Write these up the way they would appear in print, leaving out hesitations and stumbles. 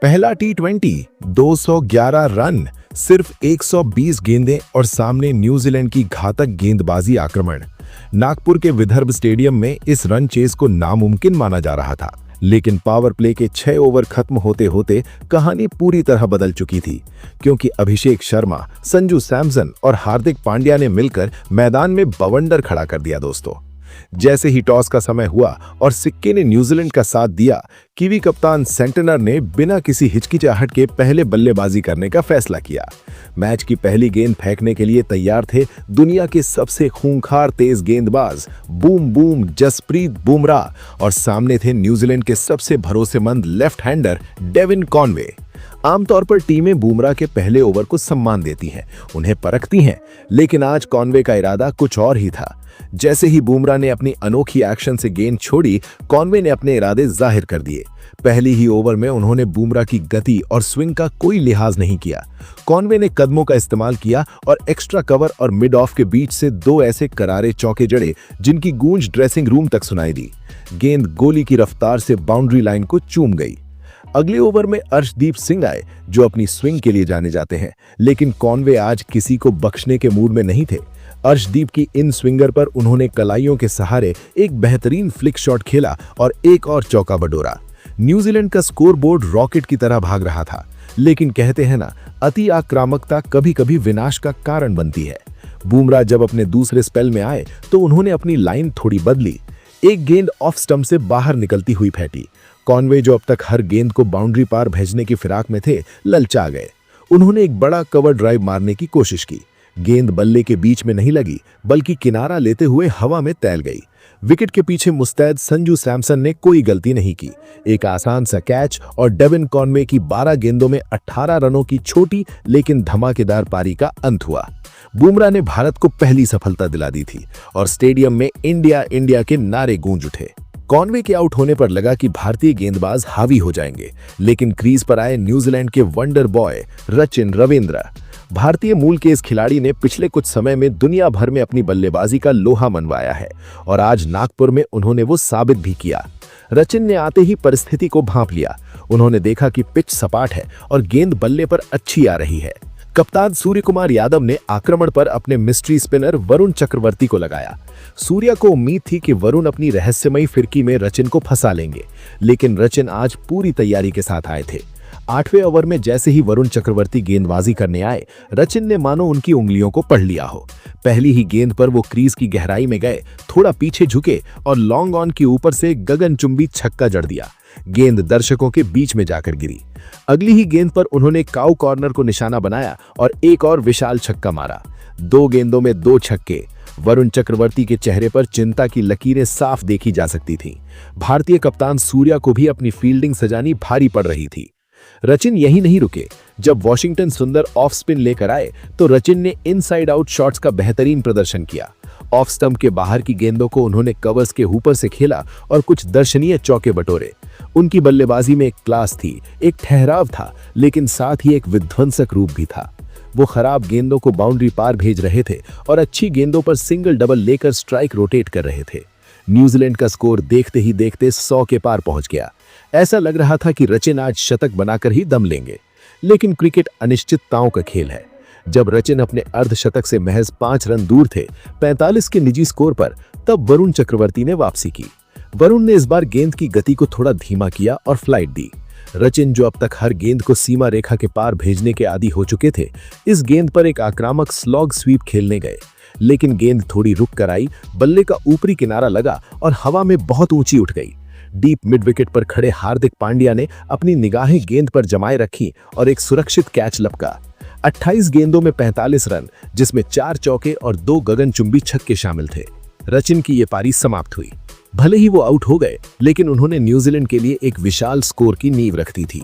पहला टी20, 211 रन, सिर्फ 120 गेंदें और सामने न्यूजीलैंड की घातक गेंदबाजी आक्रमण। नागपुर के विदर्भ स्टेडियम में इस रन चेस को नामुमकिन माना जा रहा था, लेकिन पावर प्ले के 6 ओवर खत्म होते होते कहानी पूरी तरह बदल चुकी थी, क्योंकि अभिषेक शर्मा, संजू सैमसन और हार्दिक पांड्या ने मिलकर मैदान में बवंडर खड़ा कर दिया। दोस्तों, जैसे ही टॉस का समय हुआ और सिक्के ने न्यूजीलैंड का साथ दिया, कीवी कप्तान सेंटनर ने बिना किसी हिचकिचाहट के पहले बल्लेबाजी करने का फैसला किया। मैच की पहली गेंद फेंकने के लिए तैयार थे दुनिया के सबसे खूंखार तेज गेंदबाज बूम बूम जसप्रीत बुमराह, और सामने थे न्यूजीलैंड के सबसे भरोसेमंद लेफ्ट हैंडर डेविन कॉनवे। आमतौर पर टीमें बुमराह के पहले ओवर को सम्मान देती हैं, उन्हें परखती हैं, लेकिन आज कॉनवे का इरादा कुछ और ही था। जैसे ही बुमराह ने अपनी अनोखी एक्शन से गेंद छोड़ी, कॉनवे ने अपने इरादे जाहिर कर दिए। पहली ही ओवर में उन्होंने बुमराह की गति और स्विंग का कोई लिहाज नहीं किया। कॉनवे ने कदमों का इस्तेमाल किया और एक्स्ट्रा कवर और मिड ऑफ के बीच से 2 ऐसे करारे चौके जड़े जिनकी गूंज ड्रेसिंग रूम तक सुनाई दी। गेंद गोली की रफ्तार से बाउंड्री लाइन को चूम गई। अगले ओवर में अर्शदीप सिंह आए, जो अपनी स्विंग के लिए जाने जाते हैं, लेकिन कॉनवे आज किसी को बख्शने के मूड में नहीं थे। अर्शदीप की इन स्विंगर पर उन्होंने कलाइयों के सहारे एक बेहतरीन फ्लिक शॉट खेला और एक और चौका बटोरा। न्यूजीलैंड का स्कोरबोर्ड रॉकेट की तरह भाग रहा था, लेकिन कहते हैं ना, अति आक्रामकता कभी कभी विनाश का कारण बनती है। बुमराह जब अपने दूसरे स्पेल में आए तो उन्होंने अपनी लाइन थोड़ी बदली। एक गेंद ऑफ स्टंप से बाहर निकलती हुई फेंटी। कॉनवे, जो अब तक हर गेंद को बाउंड्री पार भेजने की फिराक में थे, ललचा गए। उन्होंने एक बड़ा कवर ड्राइव मारने की कोशिश की। गेंद बल्ले के बीच में नहीं लगी, बल्कि किनारा लेते हुए हवा में तैर गई। विकेट के पीछे मुस्तैद संजू सैमसन ने कोई गलती नहीं की। एक आसान सा कैच और डेविन कॉनवे की 12 गेंदों में 18 रनों की छोटी लेकिन धमाकेदार पारी का अंत हुआ। बुमराह ने भारत को पहली सफलता दिला दी थी और स्टेडियम में इंडिया इंडिया के नारे गूंज उठे। कॉनवे के आउट होने पर लगा कि भारतीय गेंदबाज हावी हो जाएंगे, लेकिन क्रीज पर आए न्यूजीलैंड के वंडर बॉय रचिन रविंद्र। भारतीय मूल के इस खिलाड़ी ने पिछले कुछ समय में दुनिया भर में अपनी बल्लेबाजी का लोहा मनवाया है और आज नागपुर में उन्होंने वो साबित भी किया। रचिन ने आते ही परिस्थिति को भांप लिया। उन्होंने देखा कि पिच सपाट है और गेंद बल्ले पर अच्छी आ रही है। कप्तान सूर्यकुमार यादव ने आक्रमण पर अपने मिस्ट्री स्पिनर वरुण चक्रवर्ती को लगाया। सूर्या को उम्मीद थी कि वरुण अपनी रहस्यमयी फिरकी में रचिन को फंसा लेंगे, लेकिन रचिन आज पूरी तैयारी के साथ आए थे। 8वें ओवर में जैसे ही वरुण चक्रवर्ती गेंदबाजी करने आए, रचिन ने मानो उनकी उंगलियों को पढ़ लिया हो। पहली ही गेंद पर वो क्रीज की गहराई में गए, थोड़ा पीछे झुके और लॉन्ग ऑन के ऊपर से गगनचुंबी छक्का जड़ दिया। गेंद दर्शकों के बीच में जाकर गिरी। अगली ही गेंद पर उन्होंने काउ कॉर्नर को निशाना बनाया और एक और विशाल छक्का मारा। 2 गेंदों में 2 छक्के। वरुण चक्रवर्ती के चेहरे पर चिंता की लकीरें साफ देखी जा सकती थीं। भारतीय कप्तान सूर्या को भी अपनी फील्डिंग सजानी भारी पड़ रही थी। रचिन यही नहीं रुके। जब वॉशिंगटन सुंदर ऑफ स्पिन लेकर आए तो रचिन ने इनसाइड आउट शॉट्स का बेहतरीन प्रदर्शन किया। ऑफ स्टंप के बाहर की गेंदों को उन्होंने कवर्स के ऊपर से खेला और कुछ दर्शनीय चौके बटोरे। उनकी बल्लेबाजी में एक क्लास थी, एक ठहराव था, लेकिन साथ ही एक विध्वंसक रूप भी था। वो खराब गेंदों को बाउंड्री पार भेज रहे थे और अच्छी गेंदों पर सिंगल डबल लेकर स्ट्राइक रोटेट कर रहे थे। न्यूजीलैंड का स्कोर देखते ही देखते 100 के पार पहुंच गया। ऐसा लग रहा था कि रचिन आज शतक बनाकर ही दम लेंगे, लेकिन क्रिकेट अनिश्चितताओं का खेल है। जब रचिन अपने अर्धशतक से महज 5 रन दूर थे 45 के निजी स्कोर पर, तब वरुण चक्रवर्ती ने वापसी की। वरुण ने इस बार गेंद की गति को थोड़ा धीमा किया और फ्लाइट दी। रचिन, जो अब तक हर गेंद को सीमा रेखा के पार भेजने के आदी हो चुके थे, इस गेंद पर एक आक्रामक स्लॉग स्वीप खेलने गए, लेकिन गेंद थोड़ी रुक कर आई, बल्ले का ऊपरी किनारा लगा और हवा में बहुत ऊंची उठ गई। डीप मिड विकेट पर खड़े हार्दिक पांड्या ने अपनी निगाहें गेंद पर जमाए रखी और एक सुरक्षित कैच लपका। 28 गेंदों में 45 रन, जिसमें 4 चौके और 2 गगनचुंबी छक्के शामिल थे। रचिन की ये पारी समाप्त हुई। भले ही वो आउट हो गए, लेकिन उन्होंने न्यूजीलैंड के लिए एक विशाल स्कोर की नींव रख दी थी।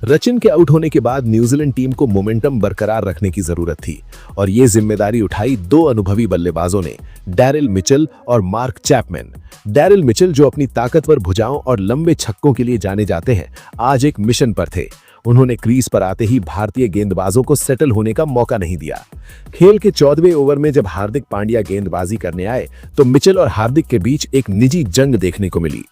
रचिन के आउट होने के बाद न्यूजीलैंड टीम को मोमेंटम बरकरार रखने की जरूरत थी और ये जिम्मेदारी उठाई 2 अनुभवी बल्लेबाजों ने, डैरिल मिचेल और मार्क चैपमैन। डैरिल मिचेल, जो अपनी ताकतवर भुजाओं और लंबे छक्कों के लिए जाने जाते हैं, आज एक मिशन पर थे। उन्होंने क्रीज पर आते ही भारतीय गेंदबाजों को सेटल होने का मौका नहीं दिया। खेल के 14वें ओवर में जब हार्दिक पांड्या गेंदबाजी करने आए तो मिचेल और हार्दिक के बीच एक निजी जंग देखने को मिली।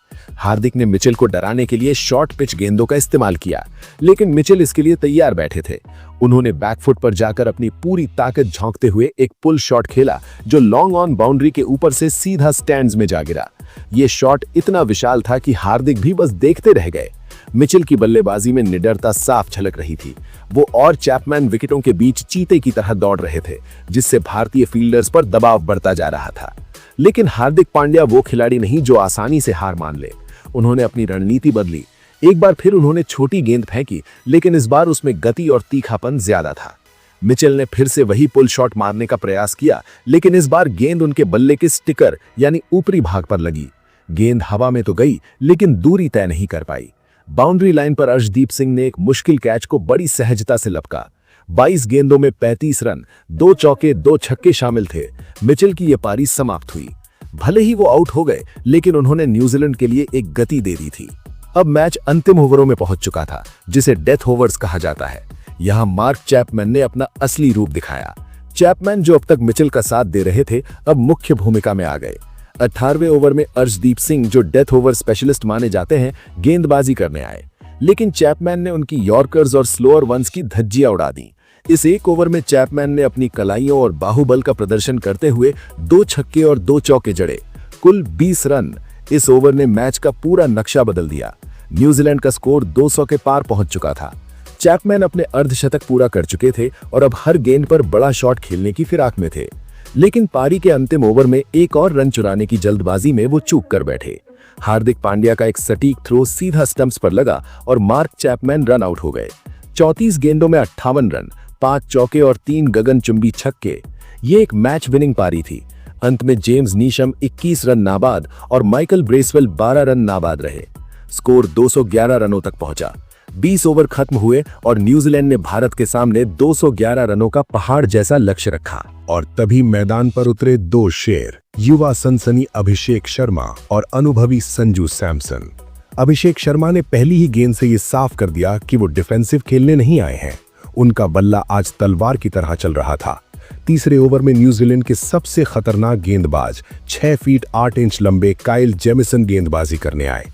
हार्दिक ने मिचेल को डराने के लिए शॉर्ट पिच गेंदों का इस्तेमाल किया, लेकिन मिचेल इसके लिए तैयार बैठे थे। उन्होंने बैकफुट पर जाकर अपनी पूरी ताकत झोंकते हुए एक पुल शॉट खेला जो लॉन्ग ऑन बाउंड्री के ऊपर से सीधा स्टैंड्स में जा गिरा। ये शॉट इतना विशाल था कि हार्दिक भी बस देखते रह गए। मिचेल की बल्लेबाजी में निडरता साफ झलक रही थी। वो और चैपमैन विकेटों के बीच चीते की तरह दौड़ रहे थे, जिससे भारतीय फील्डर्स पर दबाव बढ़ता जा रहा था। लेकिन हार्दिक पांड्या वो खिलाड़ी नहीं जो आसानी से हार मान ले। उन्होंने अपनी रणनीति बदली। एक बार फिर उन्होंने छोटी गेंद फेंकी, लेकिन इस बार उसमें गति और तीखापन ज्यादा था। मिचेल ने फिर से वही पुल शॉट मारने का प्रयास किया, लेकिन इस बार गेंद उनके बल्ले के स्टिकर यानी ऊपरी भाग पर लगी। गेंद हवा में तो गई, लेकिन दूरी तय नहीं कर पाई। बाउंड्री लाइन पर अर्शदीप सिंह ने एक मुश्किल कैच को बड़ी सहजता से लपका। 22 गेंदों में 35 रन, 2 चौके 2 छक्के शामिल थे। मिचेल की यह पारी समाप्त हुई। भले ही वो आउट हो गए, लेकिन उन्होंने न्यूजीलैंड के लिए एक गति दे दी थी। अब मैच अंतिम ओवरों में पहुंच चुका था, जिसे डेथ ओवर्स कहा जाता है। यहां मार्क चैपमैन ने अपना असली रूप दिखाया। चैपमैन, जो अब तक मिचेल का साथ दे रहे थे, अब मुख्य भूमिका में आ गए। 18वें ओवर में अर्शदीप सिंह, जो डेथ ओवर स्पेशलिस्ट माने जाते हैं, गेंदबाजी करने आए, लेकिन चैपमैन ने उनकी यॉर्कर्स और स्लोअर वंस की धज्जियां उड़ा दी। इस एक ओवर में चैपमैन ने अपनी कलाइयों और बाहुबल का प्रदर्शन करते हुए 2 छक्के और 2 चौके जड़े। कुल 20 रन। इस ओवर ने मैच का पूरा नक्शा बदल दिया। न्यूजीलैंड का स्कोर 200 के पार पहुंच चुका था। चैपमैन अपने अर्धशतक पूरा कर चुके थे और अब हर गेंद पर बड़ा शॉट खेलने की फिराक में थे। लेकिन पारी के अंतिम ओवर में एक और रन चुराने की जल्दबाजी में वो चूक कर बैठे। हार्दिक पांड्या का एक सटीक थ्रो सीधा स्टंप्स पर लगा और मार्क चैपमैन रन आउट हो गए। 34 गेंदों में 58 रन, 5 चौके और 3 गगनचुंबी छक्के। ये एक मैच विनिंग पारी थी। अंत में जेम्स नीशम 21 रन नाबाद और माइकल ब्रेसवेल 12 रन नाबाद रहे। स्कोर 211 रनों तक पहुंचा। 20 ओवर खत्म हुए और न्यूजीलैंड ने भारत के सामने 211 रनों का पहाड़ जैसा लक्ष्य रखा। और तभी मैदान पर उतरे 2 शेर, युवा सनसनी अभिषेक शर्मा और अनुभवी संजू सैमसन। अभिषेक शर्मा ने पहली ही गेंद से ये साफ कर दिया कि वो डिफेंसिव खेलने नहीं आए हैं। उनका बल्ला आज तलवार की तरह चल रहा था। तीसरे ओवर में न्यूजीलैंड के सबसे खतरनाक गेंदबाज 6 फीट 8 इंच लंबे काइल जेमिसन गेंदबाजी करने आए।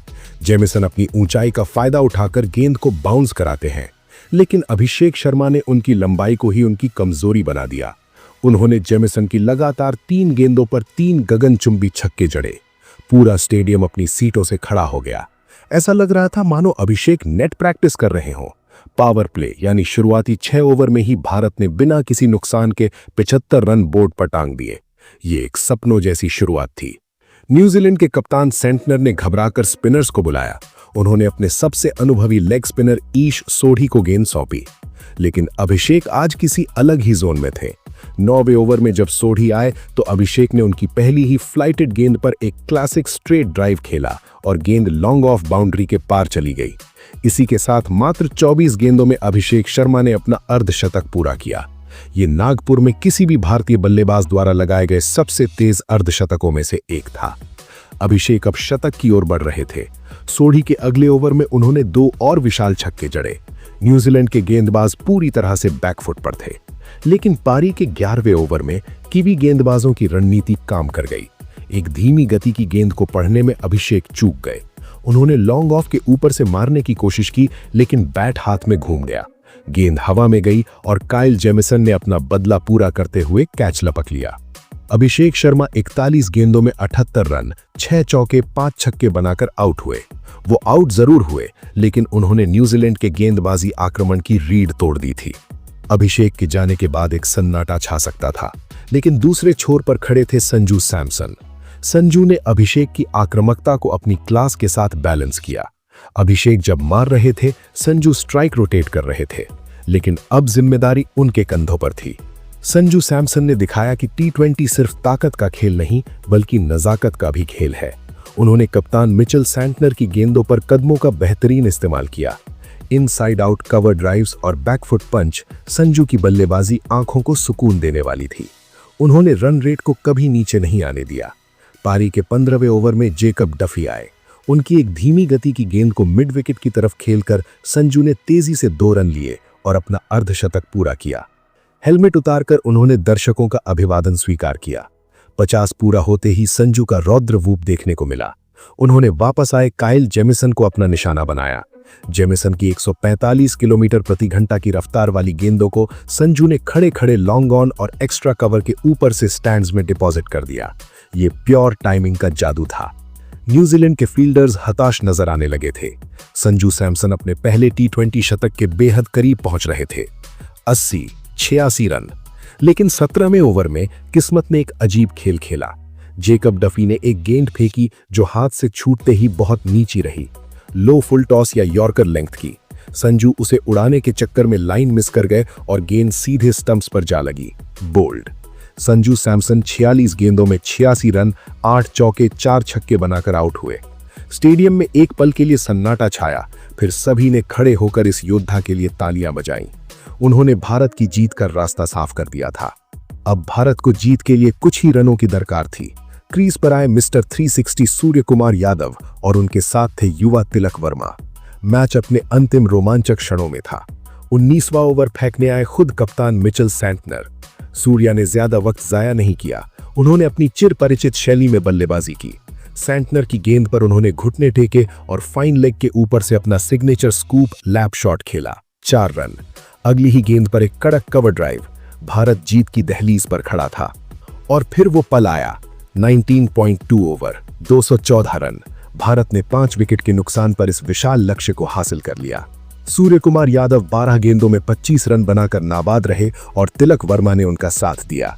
जेमिसन अपनी ऊंचाई का फायदा उठाकर गेंद को बाउंस कराते हैं, लेकिन अभिषेक शर्मा ने उनकी लंबाई को ही उनकी कमजोरी बना दिया। उन्होंने जेमिसन की लगातार 3 गेंदों पर 3 गगनचुंबी छक्के जड़े। पूरा स्टेडियम अपनी सीटों से खड़ा हो गया। ऐसा लग रहा था मानो अभिषेक नेट प्रैक्टिस कर रहे हों। पावर प्ले यानी शुरुआती 6 ओवर में ही भारत ने बिना किसी नुकसान के 75 रन बोर्ड पर टांग दिए। ये एक सपनों जैसी शुरुआत थी। न्यूजीलैंड के कप्तान सेंटनर ने घबराकर स्पिनर्स को बुलाया। उन्होंने अपने सबसे अनुभवी लेग स्पिनर ईश सोढ़ी को गेंद सौंपी, लेकिन अभिषेक आज किसी अलग ही जोन में थे। 9वें ओवर में जब सोढ़ी आए तो अभिषेक ने उनकी पहली ही फ्लाइटेड गेंद पर एक क्लासिक स्ट्रेट ड्राइव खेला और गेंद लॉन्ग ऑफ बाउंड्री के पार चली गई। इसी के साथ मात्र 24 गेंदों में अभिषेक शर्मा ने अपना अर्धशतक पूरा किया। ये नागपुर में किसी भी भारतीय बल्लेबाज द्वारा लगाए गए सबसे तेज अर्धशतकों में से एक था। अभिषेक अब शतक की ओर बढ़ रहे थे। सोढ़ी के अगले ओवर में उन्होंने 2 और विशाल छक्के जड़े। न्यूजीलैंड के गेंदबाज पूरी तरह से बैकफुट पर थे, लेकिन पारी के 11वें ओवर में कीवी गेंदबाजों की रणनीति काम कर गई। एक धीमी गति की गेंद को पढ़ने में अभिषेक चूक गए। उन्होंने लॉन्ग ऑफ के ऊपर से मारने की कोशिश की, लेकिन बैट हाथ में घूम गया। गेंद हवा में गई और काइल जेमिसन ने अपना बदला पूरा करते हुए कैच लपक लिया। अभिषेक शर्मा 41 गेंदों में 78 रन, 6 चौके 5 छक्के बनाकर आउट हुए। वो आउट जरूर हुए, लेकिन उन्होंने न्यूजीलैंड के गेंदबाजी आक्रमण की रीढ़ तोड़ दी थी। अभिषेक के जाने के बाद एक सन्नाटा छा सकता था, लेकिन दूसरे छोर पर खड़े थे संजू सैमसन। संजू ने अभिषेक की आक्रामकता को अपनी क्लास के साथ बैलेंस किया। अभिषेक जब मार रहे थे, संजू स्ट्राइक रोटेट कर रहे थे, लेकिन अब जिम्मेदारी उनके कंधों पर थी। संजू सैमसन ने दिखाया कि T20 सिर्फ ताकत का खेल नहीं, बल्कि नजाकत का भी खेल है। उन्होंने कप्तान मिचेल सैंटनर की गेंदों पर कदमों का बेहतरीन इस्तेमाल किया। इनसाइड आउट कवर ड्राइव्स और बैकफुट पंच संजू की बल्लेबाजी आंखों को सुकून देने वाली थी। उन्होंने रन रेट को कभी नीचे नहीं आने दिया। पारी के 15वें ओवर में जेकब डफी आए। उनकी एक धीमी गति की गेंद को मिड विकेट की तरफ खेलकर संजू ने तेजी से 2 रन लिए और अपना अर्धशतक पूरा किया। हेलमेट उतारकर उन्होंने दर्शकों का अभिवादन स्वीकार किया। 50 पूरा होते ही संजू का रौद्र रूप देखने को मिला। उन्होंने वापस आए काइल जेमिसन को अपना निशाना बनाया। जेमिसन की 145 किलोमीटर प्रति घंटा की रफ्तार वाली गेंदों को संजू ने खड़े खड़े लॉन्ग ऑन और एक्स्ट्रा कवर के ऊपर से स्टैंड्स में डिपॉजिट कर दिया। ये प्योर टाइमिंग का जादू था। न्यूजीलैंड के फील्डर्स हताश नजर आने लगे थे। संजू सैमसन अपने पहले टी20 शतक के बेहद करीब पहुंच रहे थे, 80, 86 रन। लेकिन 17वें ओवर में किस्मत ने एक अजीब खेल खेला। जेकब डफी ने एक गेंद फेंकी जो हाथ से छूटते ही बहुत नीची रही, लो फुल टॉस या यॉर्कर लेंथ की। संजू उसे उड़ाने के चक्कर में लाइन मिस कर गए और गेंद सीधे स्टंप्स पर जा लगी। बोल्ड। संजू सैमसन 46 गेंदों में 86 रन, 8 चौके 4 छक्के बनाकर आउट हुए। स्टेडियम में एक पल के लिए सन्नाटा छाया, फिर सभी ने खड़े होकर इस योद्धा के लिए तालियां बजाईं। उन्होंने भारत की जीत का रास्ता साफ कर दिया था। अब भारत को जीत के लिए कुछ ही रनों की दरकार थी। क्रीज पर आए मिस्टर 360 सूर्य कुमार यादव और उनके साथ थे युवा तिलक वर्मा। मैच अपने अंतिम रोमांचक क्षणों में था। 19वां ओवर फेंकने आए खुद कप्तान मिचेल सैंटनर। सूर्या ने ज्यादा वक्त जाया नहीं किया। उन्होंने अपनी चिर परिचित शैली में बल्लेबाजी की। सैंटनर की गेंद पर उन्होंने घुटने टेके और फाइन लेग के ऊपर से अपना सिग्नेचर स्कूप लैप शॉट खेला, 4 रन। अगली ही गेंद पर एक कड़क कवर ड्राइव। भारत जीत की दहलीज पर खड़ा था और फिर वो पल आया। 19.2 ओवर, 214 रन। भारत ने 5 विकेट के नुकसान पर इस विशाल लक्ष्य को हासिल कर लिया। सूर्य कुमार यादव 12 गेंदों में 25 रन बनाकर नाबाद रहे और तिलक वर्मा ने उनका साथ दिया।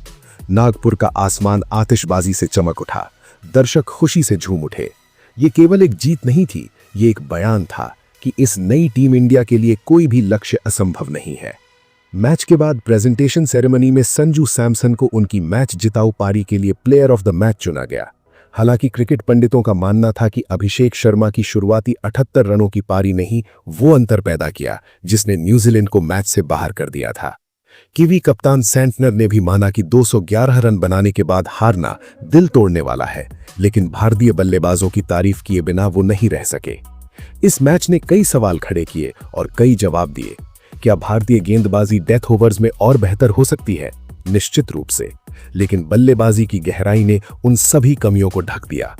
नागपुर का आसमान आतिशबाजी से चमक उठा। दर्शक खुशी से झूम उठे। ये केवल एक जीत नहीं थी, ये एक बयान था कि इस नई टीम इंडिया के लिए कोई भी लक्ष्य असंभव नहीं है। मैच के बाद प्रेजेंटेशन सेरेमनी में संजू सैमसन को उनकी मैच जिताऊ पारी के लिए प्लेयर ऑफ द मैच चुना गया। हालांकि क्रिकेट पंडितों का मानना था कि अभिषेक शर्मा की शुरुआती 78 रनों की पारी ने ही वो अंतर पैदा किया जिसने न्यूजीलैंड को मैच से बाहर कर दिया था। कीवी कप्तान सैंटनर ने भी माना कि 211 रन बनाने के बाद हारना दिल तोड़ने वाला है, लेकिन भारतीय बल्लेबाजों की तारीफ किए बिना वो नहीं रह सके। इस मैच ने कई सवाल खड़े किए और कई जवाब दिए। क्या भारतीय गेंदबाजी डेथ ओवर्स में और बेहतर हो सकती है? निश्चित रूप से, लेकिन बल्लेबाजी की गहराई ने उन सभी कमियों को ढक दिया।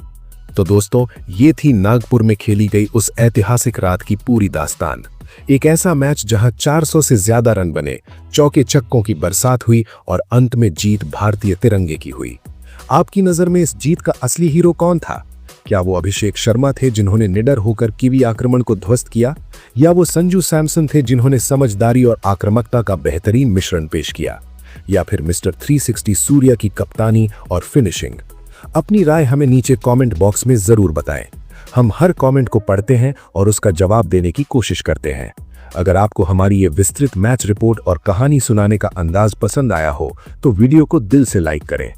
तो दोस्तों, ये थी नागपुर में खेली गई उस ऐतिहासिक रात की पूरी दास्तान। एक ऐसा मैच जहां 400 से ज्यादा रन बने, चौके छक्कों की बरसात हुई और अंत में जीत भारतीय तिरंगे की हुई। आपकी नजर में इस जीत का असली हीरो कौन था? क्या वो अभिषेक शर्मा थे जिन्होंने निडर होकर कीवी आक्रमण को ध्वस्त किया, या वो संजू सैमसन थे जिन्होंने समझदारी और आक्रामकता का बेहतरीन मिश्रण पेश किया, या फिर मिस्टर 360 सूर्या की कप्तानी और फिनिशिंग? अपनी राय हमें नीचे कमेंट बॉक्स में जरूर बताएं। हम हर कमेंट को पढ़ते हैं और उसका जवाब देने की कोशिश करते हैं। अगर आपको हमारी ये विस्तृत मैच रिपोर्ट और कहानी सुनाने का अंदाज पसंद आया हो तो वीडियो को दिल से लाइक करें।